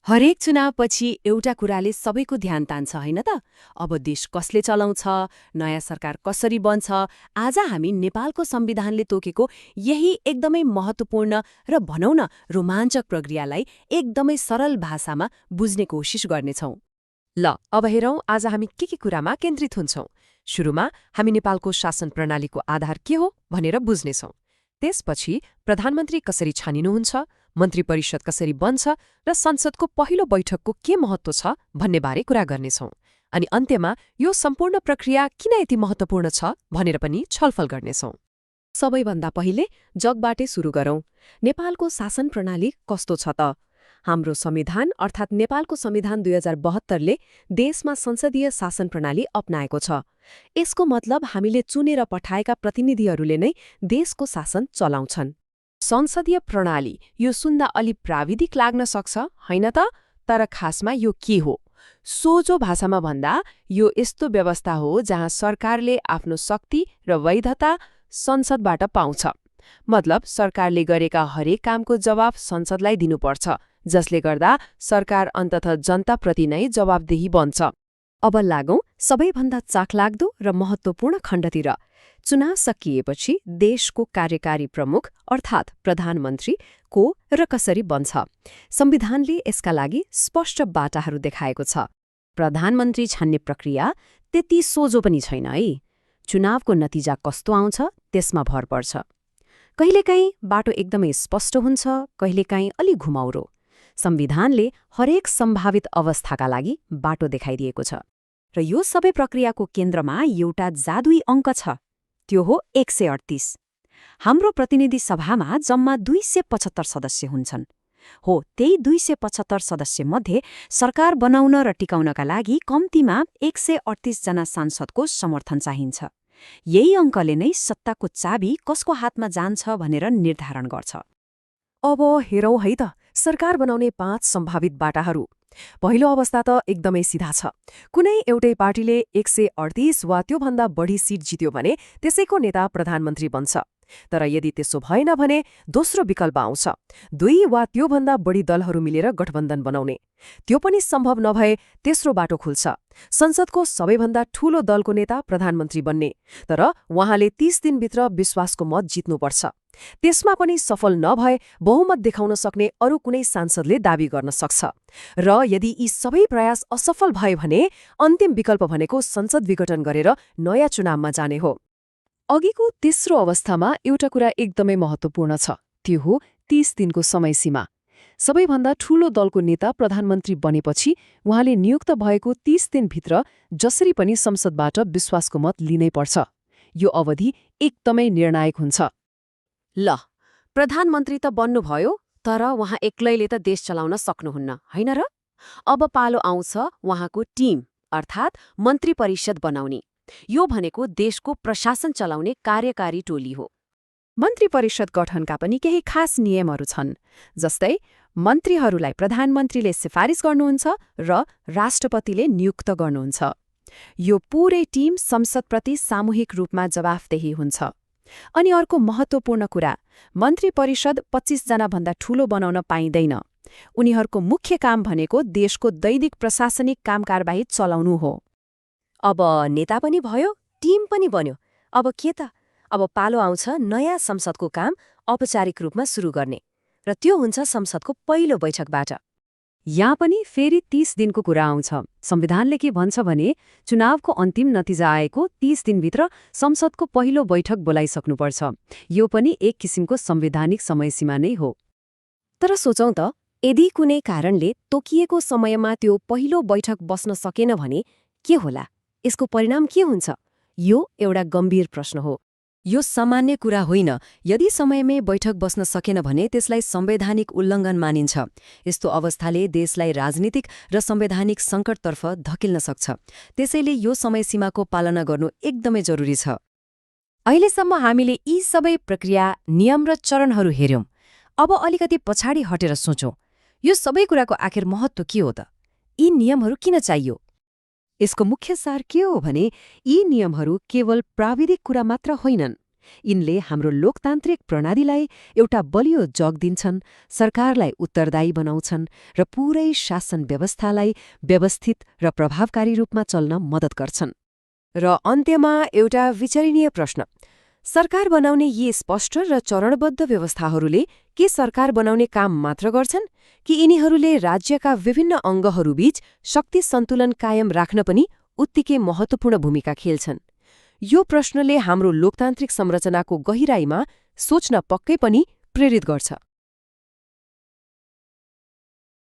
हरेक चुनावपछि एउटा कुराले सबैको ध्यान तान्छ होइन त? अब देश कसले चलाउँछ, नयाँ सरकार कसरी बन्छ, आज हामी नेपालको संविधानले तोकेको यही एकदमै महत्त्वपूर्ण र भनौँ न रोमाञ्चक प्रक्रियालाई एकदमै सरल भाषामा बुझ्ने कोसिस गर्नेछौँ। ल अब हेरौँ आज हामी के कुरामा केन्द्रित हुन्छौँ। सुरुमा हामी नेपालको शासन प्रणालीको आधार के हो भनेर बुझ्नेछौँ। त्यसपछि प्रधानमन्त्री कसरी छानिनुहुन्छ, मन्त्री परिषद कसरी बन्छ र संसदको पहिलो बैठकको के महत्त्व छ भन्ने बारे कुरा गर्नेछौँ। अनि अन्त्यमा यो सम्पूर्ण प्रक्रिया किन यति महत्त्वपूर्ण छ भनेर पनि छलफल गर्नेछौँ। सबैभन्दा पहिले जगबाटै सुरु गरौँ। नेपालको शासन प्रणाली कस्तो छ त? हाम्रो संविधान अर्थात् नेपालको संविधान 2072ले देशमा संसदीय शासन प्रणाली अपनाएको छ। यसको मतलब हामीले चुनेर पठाएका प्रतिनिधिहरूले नै देशको शासन चलाउँछन्। संसदीय प्रणाली यो सुन्दा अलि प्राविधिक लाग्न सक्छ होइन त? तर खासमा यो के हो? सोझो भाषामा भन्दा यो यस्तो व्यवस्था हो जहाँ सरकारले आफ्नो शक्ति र वैधता संसदबाट पाउँछ। मतलब सरकारले गरेका हरेक कामको जवाब संसदलाई दिनुपर्छ, जसले गर्दा सरकार अन्ततः जनताप्रति नै जवाबदेही बन्छ। अब लागौं सबैभन्दा चाखलाग्दो र महत्त्वपूर्ण खण्डतिर। चुनाव सकिएपछि देशको कार्यकारी प्रमुख अर्थात् प्रधानमन्त्री को र कसरी बन्छ? संविधानले यसका लागि स्पष्ट बाटाहरू देखाएको छ। प्रधानमन्त्री छान्ने प्रक्रिया त्यति सोझो पनि छैन है। चुनावको नतिजा कस्तो आउँछ त्यसमा भर पर्छ। कहिलेकाहीँ बाटो एकदमै स्पष्ट हुन्छ, कहिलेकाहीँ अलि घुमाउरो। संविधानले हरेक सम्भावित अवस्थाका लागि बाटो देखाइदिएको छ। र यो सबै प्रक्रियाको केन्द्रमा एउटा जादुई अङ्क छ। त्यो हो 138। हाम्रो प्रतिनिधि सभामा जम्मा 275 सदस्य हुन्छन्। हो, त्यही 275 सदस्यमध्ये सरकार बनाउन र टिकाउनका लागि कम्तीमा 138 जना सांसदको समर्थन चाहिन्छ। यही अङ्कले नै सत्ताको चाबी कसको हातमा जान्छ भनेर निर्धारण गर्छ। अब हेरौँ है त सरकार बनाउने 5 सम्भावित बाटाहरू। पहिलो अवस्था त एकदमै सिधा छ। कुनै एउटै पार्टीले 138 वा त्योभन्दा बढी सिट जित्यो भने त्यसैको नेता प्रधानमन्त्री बन्छ। तर यदि त्यसो भएन भने दोस्रो विकल्प आउँछ, 2 वा त्योभन्दा बढी दलहरू मिलेर गठबन्धन बनाउने। त्यो पनि सम्भव नभए तेस्रो बाटो खुल्छ, संसदको सबैभन्दा ठूलो दलको नेता प्रधानमन्त्री बन्ने। तर उहाँले 30 दिनभित्र विश्वासको मत जित्नुपर्छ। त्यसमा पनि सफल नभए बहुमत देखाउन सक्ने अरू कुनै सांसदले दावी गर्न सक्छ। र यदि यी सबै प्रयास असफल भए भने अन्तिम विकल्प भनेको संसद विघटन गरेर नयाँ चुनावमा जाने हो। अघिको तेस्रो अवस्थामा एउटा कुरा एकदमै महत्त्वपूर्ण छ, त्यो हो 30 दिनको समय सीमा। सबैभन्दा ठूलो दलको नेता प्रधानमन्त्री बनेपछि उहाँले नियुक्त भएको 30 दिनभित्र जसरी पनि संसदबाट विश्वासको मत लिनै पर्छ। यो अवधि एकदमै निर्णायक हुन्छ। ल, प्रधानमन्त्री त बन्नुभयो, तर उहाँ एक्लैले त देश चलाउन सक्नुहुन्न होइन र? अब पालो आउँछ उहाँको टिम अर्थात् मन्त्री परिषद बनाउने। यो भनेको देशको प्रशासन चलाउने कार्यकारी टोली हो। मन्त्री परिषद गठनका पनि केही खास नियमहरू छन्। जस्तै मन्त्रीहरूलाई प्रधानमन्त्रीले सिफारिस गर्नुहुन्छ र राष्ट्रपतिले नियुक्त गर्नुहुन्छ। यो पूरै टिम संसदप्रति सामूहिक रूपमा जवाफदेही हुन्छ। अनि अर्को महत्त्वपूर्ण कुरा, मन्त्री परिषद 25 जनाभन्दा ठूलो बनाउन पाइँदैन। उनीहरूको मुख्य काम भनेको देशको दैनिक प्रशासनिक कामकारबाही चलाउनु हो। अब नेता पनि भयो, टिम पनि बन्यो। अब के त? अब पालो आउँछ नयाँ संसदको काम औपचारिक रूपमा सुरु गर्ने। र त्यो हुन्छ संसदको पहिलो बैठकबाट। यहाँ पनि फेरि 30 दिनको कुरा आउँछ। संविधानले के भन्छ भने चुनावको अन्तिम नतिजा आएको 30 दिनभित्र संसदको पहिलो बैठक बोलाइसक्नुपर्छ। यो पनि एक किसिमको संवैधानिक समयसीमा नै हो। तर सोचौं त, यदि कुनै कारणले तोकिएको समयमा त्यो पहिलो बैठक बस्न सकेन भने के होला? यसको परिणाम के हुन्छ? यो एउटा गम्भीर प्रश्न हो। यो सामान्य कुरा होइन। यदि समयमै बैठक बस्न सकेन भने त्यसलाई संवैधानिक उल्लङ्घन मानिन्छ। यस्तो अवस्थाले देशलाई राजनीतिक र संवैधानिक सङ्कटतर्फ धकेल्न सक्छ। त्यसैले यो समयसीमाको पालना गर्नु एकदमै जरुरी छ। अहिलेसम्म हामीले यी सबै प्रक्रिया, नियम र चरणहरू हेर्यौं। अब अलिकति पछाडि हटेर सोचौं, यो सबै कुराको आखिर महत्त्व के हो त? यी नियमहरू किन चाहियो? यसको मुख्य सार के हो भने यी नियमहरू केवल प्राविधिक कुरा मात्र होइनन्। यिनले हाम्रो लोकतान्त्रिक प्रणालीलाई एउटा बलियो जग दिन्छन्, सरकारलाई उत्तरदायी बनाउँछन् र पूरै शासन व्यवस्थालाई व्यवस्थित र प्रभावकारी रूपमा चल्न मद्दत गर्छन्। र अन्त्यमा एउटा विचारणीय प्रश्न, सरकार बनाउने यी स्पष्ट र चरणबद्ध व्यवस्थाहरूले के सरकार बनाउने काम मात्र गर्छन् कि यिनीहरूले राज्यका विभिन्न अङ्गहरूबीच शक्ति सन्तुलन कायम राख्न पनि उत्तिकै महत्त्वपूर्ण भूमिका खेल्छन्? यो प्रश्नले हाम्रो लोकतान्त्रिक संरचनाको गहिराईमा सोच्न पक्कै पनि प्रेरित गर्छ।